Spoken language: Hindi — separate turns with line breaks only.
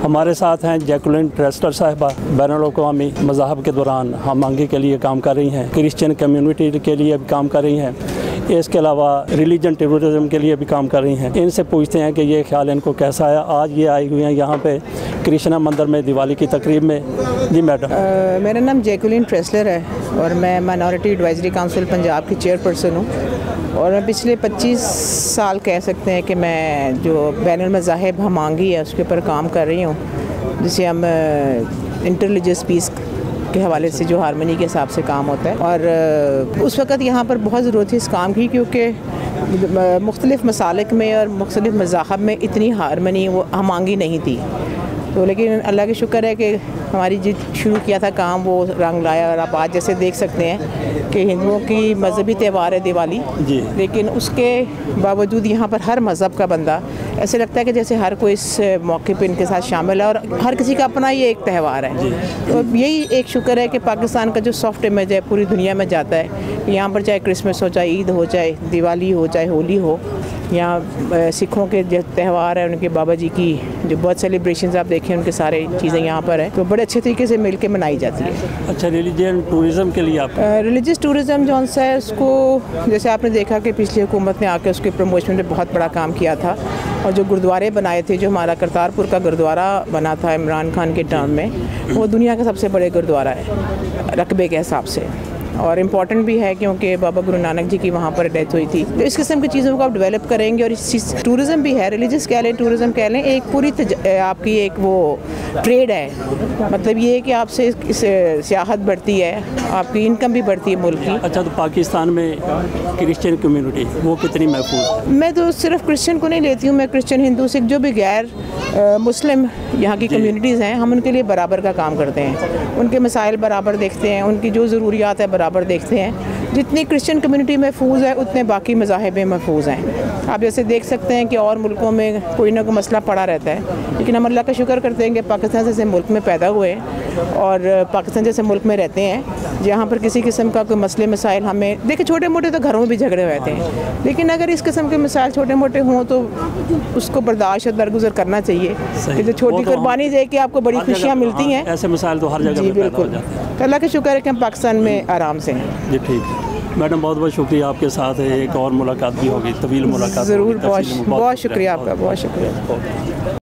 हमारे साथ हैं जैकुलिन ट्रेस्लर साहिबा, बैनुल-अक़वामी मज़ाहब के दौरान हम मांगे के लिए काम कर रही हैं, क्रिश्चियन कम्युनिटी के लिए भी काम कर रही हैं, इसके अलावा रिलीजन टेररिज्म के लिए भी काम कर रही हैं। इनसे पूछते हैं कि ये ख्याल इनको कैसा है। आज ये आई हुई हैं यहाँ पे कृष्णा मंदिर में दिवाली की तकरीब में। जी मैडम।
मेरा नाम जैकुलिन ट्रेस्लर है और मैं माइनॉरिटी एडवाइजरी काउंसिल पंजाब की चेयरपर्सन हूँ और पछले 25 साल कह सकते हैं कि मैं जो बैनुल मज़ाहिब हमांगी है उसके ऊपर काम कर रही हूँ, जिसे हम इंटररिलीजियस पीस के हवाले से जो हारमनी के हिसाब से काम होता है। और उस वक़्त यहाँ पर बहुत ज़रूरत थी इस काम की, क्योंकि मुख्तलिफ़ मसालिक में और मुख्तलिफ़ मज़ाहब में इतनी हारमनी वो हमांगी नहीं थी। तो लेकिन अल्लाह का शुक्र है कि हमारी जो शुरू किया था काम वो रंग लाया। और आप आज जैसे देख सकते हैं कि हिंदुओं की मजहबी त्यौहार है दिवाली जी, लेकिन उसके बावजूद यहाँ पर हर मज़हब का बंदा ऐसे लगता है कि जैसे हर कोई इस मौके पे इनके साथ शामिल है और हर किसी का अपना ये एक त्यौहार है। तो यही एक शुक्र है कि पाकिस्तान का जो सॉफ्ट इमेज है पूरी दुनिया में जाता है। यहाँ पर चाहे क्रिसमस हो, चाहे ईद हो, चाहे दिवाली हो, चाहे होली हो, यहाँ सिखों के जो त्यौहार है उनके बाबा जी की जो बहुत सेलिब्रेशंस आप देखें उनके सारे चीज़ें यहाँ पर है, तो बड़े अच्छे तरीके से मिल के मनाई जाती है।
अच्छा, रिलीजियन टूरिज़म के लिए आप
रिलीजियस टूरिज़म जो सा है उसको जैसे आपने देखा कि पिछली हुकूमत ने आके उसके प्रमोशन में बहुत बड़ा काम किया था और जो गुरुद्वारे बनाए थे, जो हमारा करतारपुर का गुरुद्वारा बना था इमरान खान के टर्म में, वो दुनिया का सबसे बड़े गुरुद्वारा है रकबे के हिसाब से और इम्पॉर्टेंट भी है क्योंकि बाबा गुरु नानक जी की वहाँ पर डेथ हुई थी। तो इस किस्म की चीज़ों को आप डेवलप करेंगे और इस चीज़ टूरिज़म भी है, रिलीजियस कह लें, टूरिज़म कह लें, एक पूरी आपकी एक वो ट्रेड है। मतलब ये है कि आपसे सियाहत बढ़ती है, आपकी इनकम भी बढ़ती है मुल्क की।
अच्छा, तो पाकिस्तान में क्रिश्चियन कम्युनिटी वो कितनी महफूज?
मैं तो सिर्फ क्रिश्चियन को नहीं लेती हूँ, मैं क्रिश्चियन, हिंदू, सिख, जो भी गैर मुस्लिम यहाँ की कम्युनिटीज़ हैं, हम उनके लिए बराबर का काम करते हैं, उनके मसाइल बराबर देखते हैं, उनकी जो ज़रूरियात है बराबर देखते हैं। जितनी क्रिश्चियन कम्युनिटी महफूज है उतने बाकी मज़ाहिब महफूज हैं। आप जैसे देख सकते हैं कि और मुल्कों में कोई ना कोई मसला पड़ा रहता है, लेकिन हम अल्लाह का शुक्र करते हैं कि पाकिस्तान जैसे मुल्क में पैदा हुए और पाकिस्तान जैसे मुल्क में रहते हैं जहाँ पर किसी किस्म का कोई मसले मसाइल हमें देखिए, छोटे मोटे तो घरों में भी झगड़े रहते हैं, लेकिन अगर इस किस्म के मसाइल छोटे मोटे हों तो उसको बर्दाश्त और दरगुजर करना चाहिए कि जो छोटी कुर्बानी दे के आपको बड़ी खुशियाँ मिलती हैं।
ऐसे मसाइल तो हर जगह
जी बिल्कुल, तो अल्लाह का शुक्र है कि हम पाकिस्तान में आराम से हैं।
जी ठीक है मैडम, बहुत बहुत शुक्रिया। आपके साथ एक और मुलाकात भी होगी, तवील मुलाकात
ज़रूर। बहुत शुक्रिया आपका, बहुत शुक्रिया।